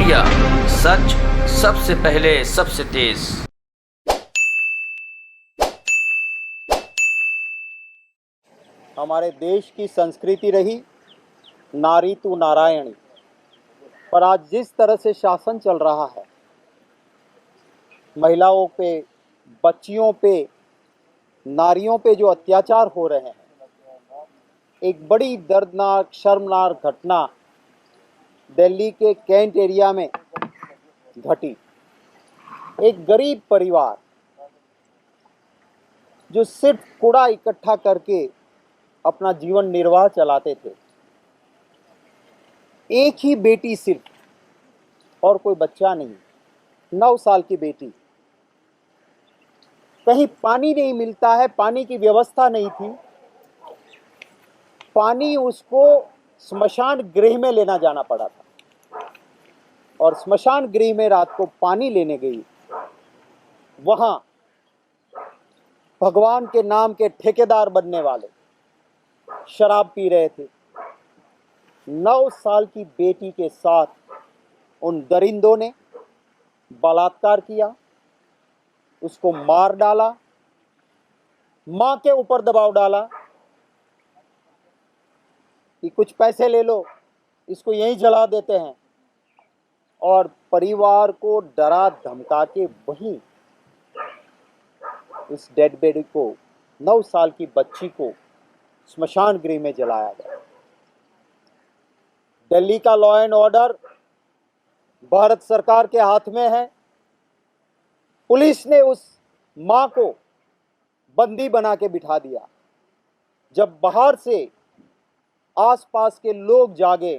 India, सच सबसे पहले सबसे तेज। हमारे देश की संस्कृति रही नारी तू नारायणी, पर आज जिस तरह से शासन चल रहा है, महिलाओं पे, बच्चियों पे, नारियों पे जो अत्याचार हो रहे हैं, एक बड़ी दर्दनाक शर्मनाक घटना दिल्ली के कैंट एरिया में घटी। एक गरीब परिवार जो सिर्फ कूड़ा इकट्ठा करके अपना जीवन निर्वाह चलाते थे, एक ही बेटी सिर्फ और कोई बच्चा नहीं, 9 साल की बेटी। कहीं पानी नहीं मिलता है, पानी की व्यवस्था नहीं थी, पानी उसको स्मशान गृह में लेना जाना पड़ा था और स्मशान गृह में रात को पानी लेने गई। वहां भगवान के नाम के ठेकेदार बनने वाले शराब पी रहे थे। 9 साल की बेटी के साथ उन दरिंदों ने बलात्कार किया, उसको मार डाला, मां के ऊपर दबाव डाला कि कुछ पैसे ले लो, इसको यहीं जला देते हैं, और परिवार को डरा धमका के वहीं इस डेड बेडी को, 9 साल की बच्ची को स्मशान गृह में जलाया गया। दिल्ली का लॉ एंड ऑर्डर भारत सरकार के हाथ में है। पुलिस ने उस मां को बंदी बना के बिठा दिया। जब बाहर से आसपास के लोग जागे,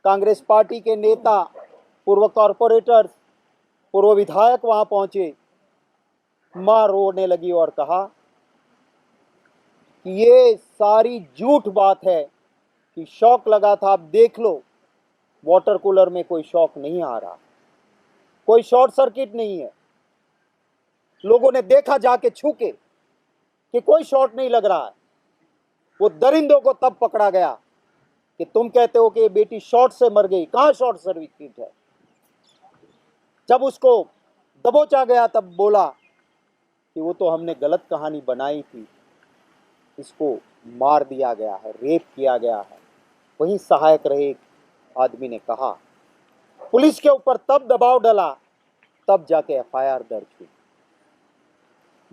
कांग्रेस पार्टी के नेता, पूर्व कॉरपोरेटर्स, पूर्व विधायक वहां पहुंचे, मां रोने लगी और कहा कि ये सारी झूठ बात है कि शॉक लगा था। आप देख लो, वाटर कूलर में कोई शॉक नहीं आ रहा, कोई शॉर्ट सर्किट नहीं है। लोगों ने देखा जाके छू के कि कोई शॉर्ट नहीं लग रहा है। वो दरिंदों को तब पकड़ा गया कि तुम कहते हो कि ये बेटी शॉर्ट से मर गई, कहां शॉर्ट सर्किट है। जब उसको दबोचा गया तब बोला कि वो तो हमने गलत कहानी बनाई थी, इसको मार दिया गया है, रेप किया गया है। वहीं सहायक रहे एक आदमी ने कहा। पुलिस के ऊपर तब दबाव डाला, तब जाके एफआईआर दर्ज हुई।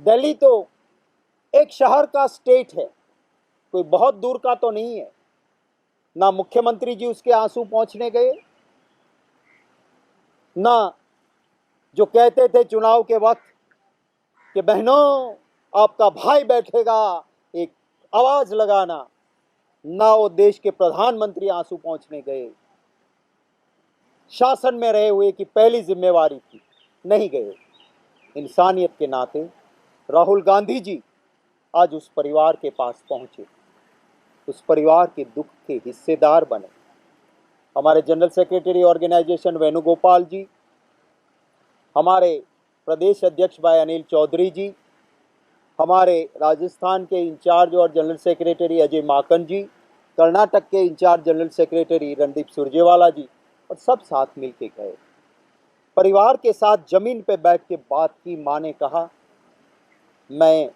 दिल्ली तो एक शहर का स्टेट है, कोई बहुत दूर का तो नहीं है। ना मुख्यमंत्री जी उसके आंसू पोंछने गए, ना जो कहते थे चुनाव के वक्त कि बहनों आपका भाई बैठेगा, एक आवाज लगाना, ना वो देश के प्रधानमंत्री आंसू पोंछने गए। शासन में रहे हुए की पहली जिम्मेवारी थी, नहीं गए। इंसानियत के नाते राहुल गांधी जी आज उस परिवार के पास पहुंचे, उस परिवार के दुख के हिस्सेदार बने। हमारे जनरल सेक्रेटरी ऑर्गेनाइजेशन वेणुगोपाल जी, हमारे प्रदेश अध्यक्ष भाई अनिल चौधरी जी, हमारे राजस्थान के इंचार्ज और जनरल सेक्रेटरी अजय माकन जी, कर्नाटक के in charge general secretary Randeep Surjewala ji, और सब साथ मिलके गए। परिवार के साथ जमीन पे बैठ के बात की। मां ने कहा, मैं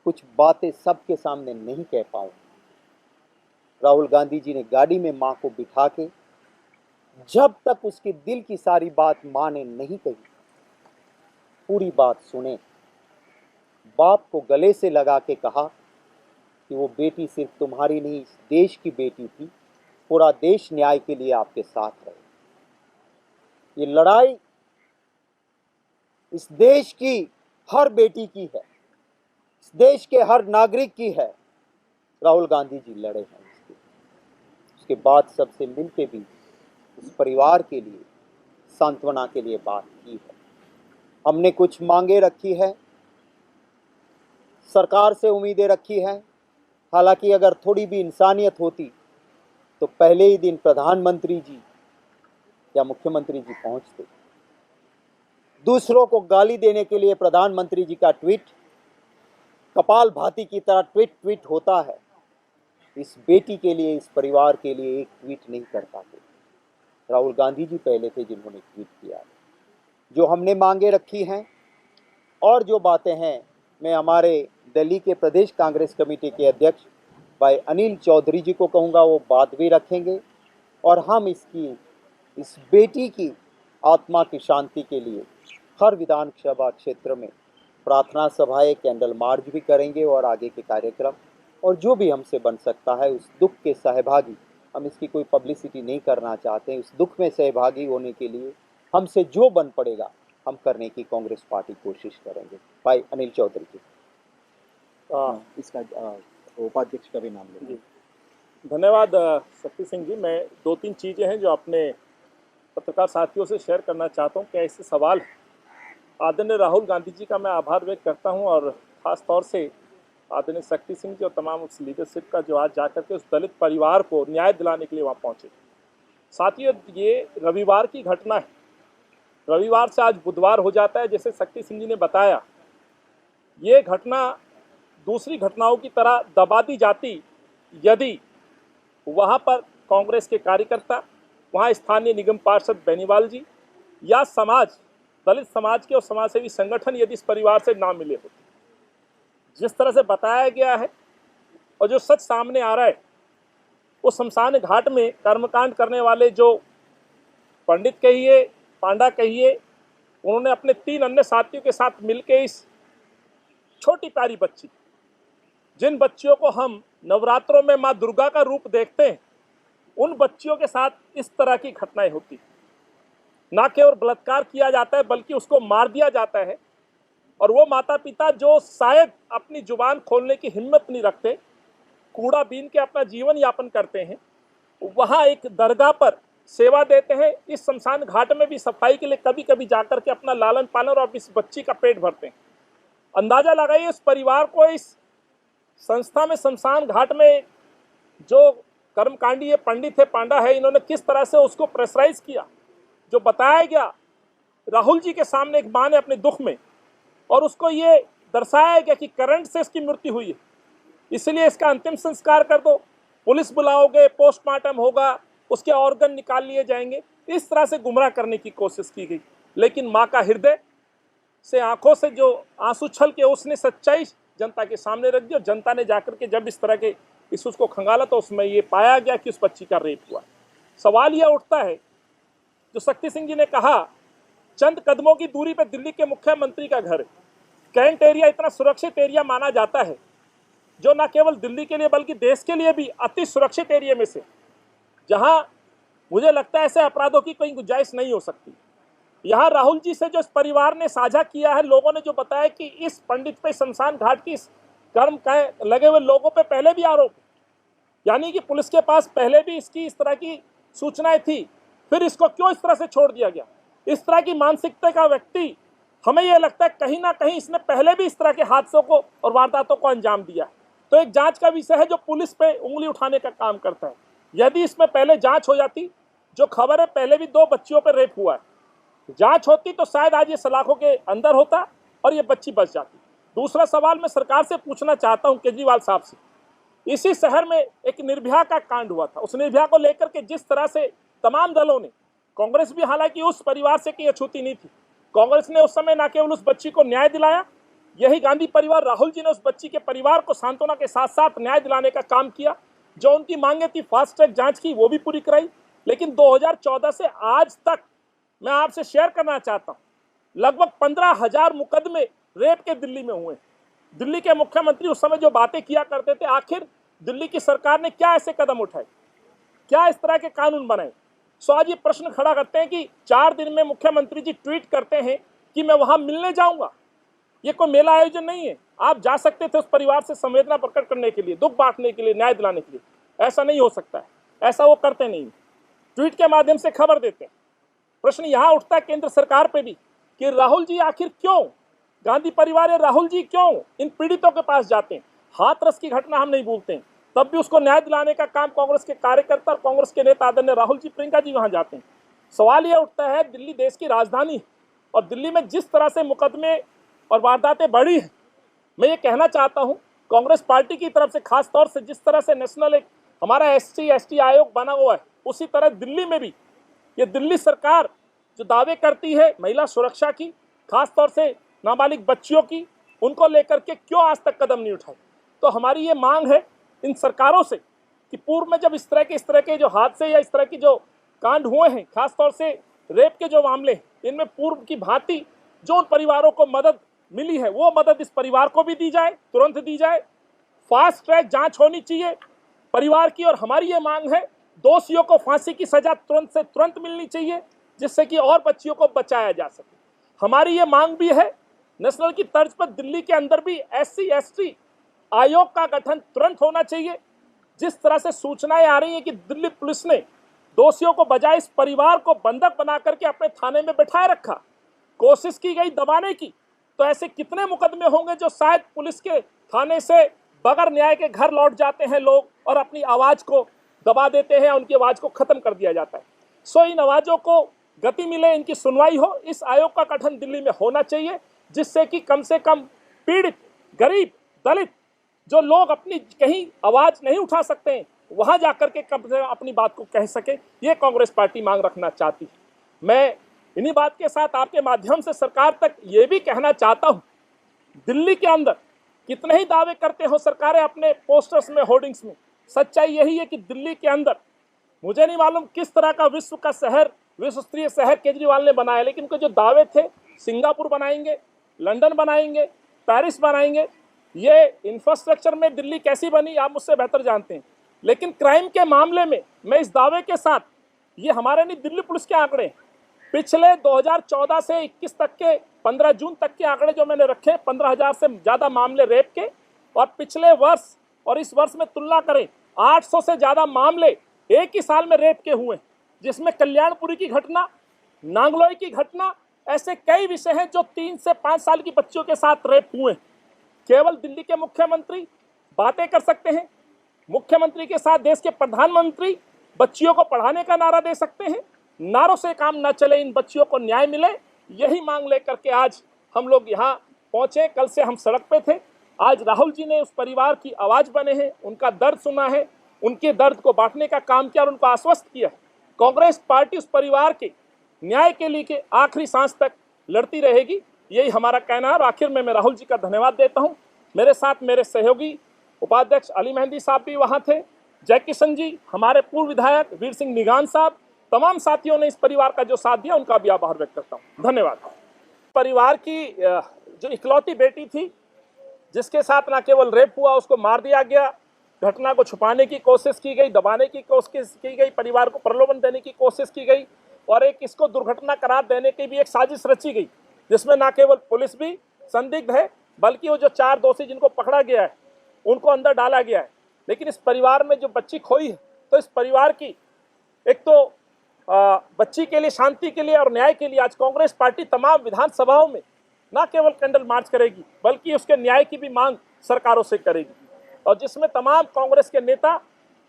कुछ बातें सबके सामने नहीं कह पाऊं। राहुल गांधी जी ने गाड़ी में मां को बिठा के, जब तक उसके दिल की सारी बात मां ने नहीं कही, पूरी बात सुने, बाप को गले से लगा के कहा कि वो बेटी सिर्फ तुम्हारी नहीं, इस देश की बेटी थी। पूरा देश न्याय के लिए आपके साथ रहे। ये लड़ाई इस देश की हर बेटी की है, इस देश के हर नागरिक की है। राहुल गांधी जी लड़े हैं उसके बाद सबसे मिलके भी इस परिवार के लिए सांत्वना के लिए बात की है। हमने कुछ मांगे रखी है, सरकार से उम्मीदें रखी है। हालांकि अगर थोड़ी भी इंसानियत होती तो पहले ही दिन प्रधानमंत्री जी या मुख्यमंत्री जी पहुंचते। दूसरों को गाली देने के लिए प्रधानमंत्री जी का ट्वीट कपाल भाती की तरह ट्वीट होता है। इस बेटी के लिए, इस परिवार के लिए एक ट्वीट नहीं कर पाते। राहुल गांधी जी पहले थे जिन्होंने ट्वीट किया। जो हमने मांगे रखी हैं और जो बातें हैं, मैं हमारे दिल्ली के प्रदेश कांग्रेस कमेटी के अध्यक्ष भाई अनिल चौधरी जी को कहूँगा, वो बात भी रखेंगे और हम इस बेटी की आत्मा की शांति के लिए हर विधानसभा क्षेत्र में प्रार्थना सभाएं, कैंडल मार्च भी करेंगे और आगे के कार्यक्रम और जो भी हमसे बन सकता है उस दुख के सहभागी, हम इसकी कोई पब्लिसिटी नहीं करना चाहते हैं, उस दुख में सहभागी होने के लिए हमसे जो बन पड़ेगा हम करने की कांग्रेस पार्टी कोशिश करेंगे। भाई अनिल चौधरी जी इसका उपाध्यक्ष का भी नाम लेंगे। धन्यवाद शक्ति सिंह जी। मैं 2-3 चीज़ें हैं जो अपने पत्रकार साथियों से शेयर करना चाहता हूँ। क्या ऐसे सवाल आदरणीय राहुल गांधी जी का मैं आभार व्यक्त करता हूँ और ख़ास तौर से आदरणीय शक्ति सिंह जी और तमाम उस लीडरशिप का जो आज जाकर के उस दलित परिवार को न्याय दिलाने के लिए वहाँ पहुँचे। साथियों, ये रविवार की घटना है। रविवार से आज बुधवार हो जाता है। जैसे शक्ति सिंह जी ने बताया, ये घटना दूसरी घटनाओं की तरह दबा दी जाती यदि वहाँ पर कांग्रेस के कार्यकर्ता, वहाँ स्थानीय निगम पार्षद बेनीवाल जी या समाज, दलित समाज के और समाजसेवी संगठन यदि इस परिवार से ना मिले होते। जिस तरह से बताया गया है और जो सच सामने आ रहा है, वो शमशान घाट में कर्मकांड करने वाले जो पंडित कहिए, पांडा कहिए, उन्होंने अपने 3 अन्य साथियों के साथ मिलकर इस छोटी प्यारी बच्ची, जिन बच्चियों को हम नवरात्रों में माँ दुर्गा का रूप देखते हैं, उन बच्चियों के साथ इस तरह की घटनाएं होती। ना केवल बलात्कार किया जाता है बल्कि उसको मार दिया जाता है। और वो माता पिता जो शायद अपनी जुबान खोलने की हिम्मत नहीं रखते, कूड़ा बीन के अपना जीवन यापन करते हैं, वहाँ एक दरगाह पर सेवा देते हैं। इस शमशान घाट में भी सफाई के लिए कभी कभी जाकर के अपना लालन पालन और इस बच्ची का पेट भरते हैं। अंदाजा लगाइए उस परिवार को इस संस्था में, शमशान घाट में जो कर्मकांडी ये पंडित है, पांडा है, इन्होंने किस तरह से उसको प्रेशराइज किया। जो बताया गया राहुल जी के सामने एक मां ने अपने दुख में, और उसको ये दर्शाया गया कि करंट से इसकी मृत्यु हुई है, इसलिए इसका अंतिम संस्कार कर दो, पुलिस बुलाओगे, पोस्टमार्टम होगा, उसके ऑर्गन निकाल लिए जाएंगे। इस तरह से गुमराह करने की कोशिश की गई। लेकिन माँ का हृदय से आंखों से जो आंसू छल के उसने सच्चाई जनता के सामने रख दी और जनता ने जाकर के जब इस तरह के इश्यूज को खंगाला तो उसमें ये पाया गया कि उस बच्ची का रेप हुआ। सवाल यह उठता है, जो शक्ति सिंह जी ने कहा, चंद कदमों की दूरी पर दिल्ली के मुख्यमंत्री का घर है। कैंट एरिया इतना सुरक्षित एरिया माना जाता है, जो न केवल दिल्ली के लिए बल्कि देश के लिए भी अति सुरक्षित एरिया में से, जहां मुझे लगता है ऐसे अपराधों की कोई गुंजाइश नहीं हो सकती। यहाँ राहुल जी से जो इस परिवार ने साझा किया है, लोगों ने जो बताया कि इस पंडित पे, शमशान घाट की कर्म लगे हुए लोगों पे पहले भी आरोप, यानी कि पुलिस के पास पहले भी इसकी इस तरह की सूचनाएं थी, फिर इसको क्यों इस तरह से छोड़ दिया गया। इस तरह की मानसिकता का व्यक्ति, हमें यह लगता है कहीं ना कहीं इसने पहले भी इस तरह के हादसों को और वारदातों को अंजाम दिया। तो एक जांच का विषय है जो पुलिस पे उंगली उठाने का काम करता है। यदि इसमें पहले जांच हो जाती, जो खबर है पहले भी 2 बच्चियों पर रेप हुआ है, जांच होती तो शायद आज ये सलाखों के अंदर होता और ये बच्ची बच जाती। दूसरा सवाल मैं सरकार से पूछना चाहता हूं, केजरीवाल साहब से, इसी शहर में एक निर्भया का कांड हुआ था, उस निर्भया को लेकर के जिस तरह से तमाम दलों ने, कांग्रेस भी हालांकि उस परिवार से की अछूती नहीं थी, कांग्रेस ने उस समय न केवल उस बच्ची को न्याय दिलाया, यही गांधी परिवार, राहुल जी ने उस बच्ची के परिवार को सांत्वना के साथ साथ न्याय दिलाने का काम किया। जो उनकी मांगे थी फास्ट ट्रैक जांच की, वो भी पूरी कराई। लेकिन 2014 से आज तक मैं आपसे शेयर करना चाहता हूं, लगभग 15,000 मुकदमे रेप के दिल्ली में हुए। दिल्ली के मुख्यमंत्री उस समय जो बातें किया करते थे, आखिर दिल्ली की सरकार ने क्या ऐसे कदम उठाए, क्या इस तरह के कानून बनाए। सो आज ये प्रश्न खड़ा करते हैं कि 4 दिन में मुख्यमंत्री जी ट्वीट करते हैं कि मैं वहां मिलने जाऊंगा। ये कोई मेला आयोजन नहीं है, आप जा सकते थे उस परिवार से संवेदना प्रकट करने के लिए, दुख बांटने के लिए, न्याय दिलाने के लिए। ऐसा नहीं हो सकता है, ऐसा वो करते नहीं, ट्वीट के माध्यम से खबर देते हैं। प्रश्न यहाँ उठता है केंद्र सरकार पे भी कि राहुल जी आखिर क्यों, गांधी परिवार या राहुल जी क्यों इन पीड़ितों के पास जाते हैं। हाथरस की घटना हम नहीं भूलते हैं, तब भी उसको न्याय दिलाने का काम कांग्रेस के कार्यकर्ता और कांग्रेस के नेता आदरणीय राहुल जी, प्रियंका जी वहां जाते हैं। सवाल यह उठता है, दिल्ली देश की राजधानी और दिल्ली में जिस तरह से मुकदमे और वारदातें बढ़ी हैं, मैं ये कहना चाहता हूं कांग्रेस पार्टी की तरफ से, खास तौर से जिस तरह से नेशनल एक हमारा SC ST आयोग बना हुआ है, उसी तरह दिल्ली में भी ये दिल्ली सरकार जो दावे करती है महिला सुरक्षा की, खासतौर से नाबालिग बच्चियों की, उनको लेकर के क्यों आज तक कदम नहीं उठाए। तो हमारी ये मांग है इन सरकारों से कि पूर्व में जब इस तरह के जो हादसे या इस तरह की जो कांड हुए हैं, खासतौर से रेप के जो मामले हैं, इनमें पूर्व की भांति जो उन परिवारों को मदद मिली है वो मदद इस परिवार को भी दी जाए, तुरंत दी जाए। फास्ट ट्रैक जांच होनी चाहिए परिवार की, और हमारी ये मांग है दोषियों को फांसी की सजा तुरंत से तुरंत मिलनी चाहिए, जिससे कि और बच्चियों को बचाया जा सके। हमारी ये मांग भी है नेशनल की तर्ज पर दिल्ली के अंदर भी SC/ST आयोग का गठन तुरंत होना चाहिए। जिस तरह से सूचनाएं आ रही हैं कि दिल्ली पुलिस ने दोषियों को बजाय इस परिवार को बंधक बना करके अपने थाने में बैठाए रखा, कोशिश की गई दबाने की, तो ऐसे कितने मुकदमे होंगे जो शायद पुलिस के थाने से बगैर न्याय के घर लौट जाते हैं लोग और अपनी आवाज को दबा देते हैं, उनकी आवाज को खत्म कर दिया जाता है। सो इन आवाजों को गति मिले, इनकी सुनवाई हो। इस आयोग का गठन दिल्ली में होना चाहिए, जिससे कि कम से कम पीड़ित, गरीब, दलित जो लोग अपनी कहीं आवाज नहीं उठा सकते हैं, वहां जाकर के कम से कम अपनी बात को कह सके। ये कांग्रेस पार्टी मांग रखना चाहती है। मैं इन्हीं बात के साथ आपके माध्यम से सरकार तक ये भी कहना चाहता हूं, दिल्ली के अंदर कितने ही दावे करते हो सरकारें अपने पोस्टर्स में, होर्डिंग्स में, सच्चाई यही है कि दिल्ली के अंदर मुझे नहीं मालूम किस तरह का विश्व का शहर, विश्व स्तरीय शहर केजरीवाल ने बनाया, लेकिन उनके जो दावे थे सिंगापुर बनाएंगे, लंदन बनाएंगे, पेरिस बनाएंगे, ये इंफ्रास्ट्रक्चर में दिल्ली कैसी बनी आप मुझसे बेहतर जानते हैं। लेकिन क्राइम के मामले में मैं इस दावे के साथ, ये हमारे नहीं दिल्ली पुलिस के आंकड़े, पिछले 2014 से 21 तक के 15 जून तक के आंकड़े जो मैंने रखे, 15,000 से ज़्यादा मामले रेप के, और पिछले वर्ष और इस वर्ष में तुलना करें 800 से ज़्यादा मामले एक ही साल में रेप के हुए, जिसमें कल्याणपुरी की घटना, नांगलोई की घटना, ऐसे कई विषय हैं जो 3 से 5 साल की बच्चियों के साथ रेप हुए। केवल दिल्ली के मुख्यमंत्री बातें कर सकते हैं, मुख्यमंत्री के साथ देश के प्रधानमंत्री बच्चियों को पढ़ाने का नारा दे सकते हैं। नारों से काम न चले, इन बच्चियों को न्याय मिले, यही मांग लेकर के आज हम लोग यहाँ पहुँचे। कल से हम सड़क पे थे, आज राहुल जी ने उस परिवार की आवाज़ बने हैं, उनका दर्द सुना है, उनके दर्द को बांटने का काम किया और उनको आश्वस्त किया। कांग्रेस पार्टी उस परिवार के न्याय के लिए के आखिरी सांस तक लड़ती रहेगी, यही हमारा कहना है। और आखिर में मैं राहुल जी का धन्यवाद देता हूँ। मेरे साथ मेरे सहयोगी उपाध्यक्ष अली मेहंदी साहब भी वहाँ थे, जय किशन जी, हमारे पूर्व विधायक वीर सिंह निगान साहब, तमाम साथियों ने इस परिवार का जो साथ दिया उनका भी आभार व्यक्त करता हूँ। धन्यवाद। परिवार की जो इकलौती बेटी थी, जिसके साथ न केवल रेप हुआ, उसको मार दिया गया, घटना को छुपाने की कोशिश की गई, दबाने की कोशिश की गई, परिवार को प्रलोभन देने की कोशिश की गई, और एक इसको दुर्घटना करार देने की भी एक साजिश रची गई, जिसमें न केवल पुलिस भी संदिग्ध है, बल्कि वो जो 4 दोषी जिनको पकड़ा गया है उनको अंदर डाला गया है। लेकिन इस परिवार में जो बच्ची खोई है, तो इस परिवार की एक तो बच्ची के लिए, शांति के लिए और न्याय के लिए आज कांग्रेस पार्टी तमाम विधानसभाओं में न केवल कैंडल मार्च करेगी, बल्कि उसके न्याय की भी मांग सरकारों से करेगी, और जिसमें तमाम कांग्रेस के नेता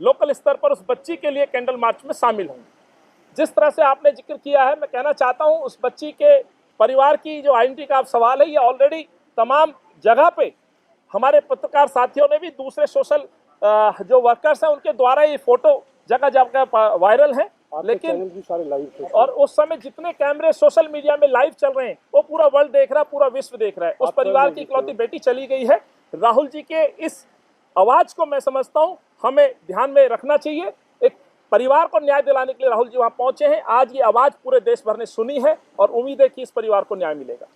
लोकल स्तर पर उस बच्ची के लिए कैंडल मार्च में शामिल होंगे। जिस तरह से आपने जिक्र किया है, मैं कहना चाहता हूं, उस बच्ची के परिवार की जो आइडेंटिटी का सवाल है, ये ऑलरेडी तमाम जगह पे हमारे पत्रकार साथियों ने भी, दूसरे सोशल जो वर्कर्स हैं उनके द्वारा ये फोटो जगह जगह वायरल है। लेकिन भी सारे लाइव थे, और उस समय जितने कैमरे सोशल मीडिया में लाइव चल रहे हैं वो पूरा वर्ल्ड देख रहा है, पूरा विश्व देख रहा है। उस परिवार की इकलौती बेटी चली गई है। राहुल जी के इस आवाज को मैं समझता हूं हमें ध्यान में रखना चाहिए। एक परिवार को न्याय दिलाने के लिए राहुल जी वहां पहुंचे हैं। आज ये आवाज पूरे देश भर ने सुनी है और उम्मीद है कि इस परिवार को न्याय मिलेगा।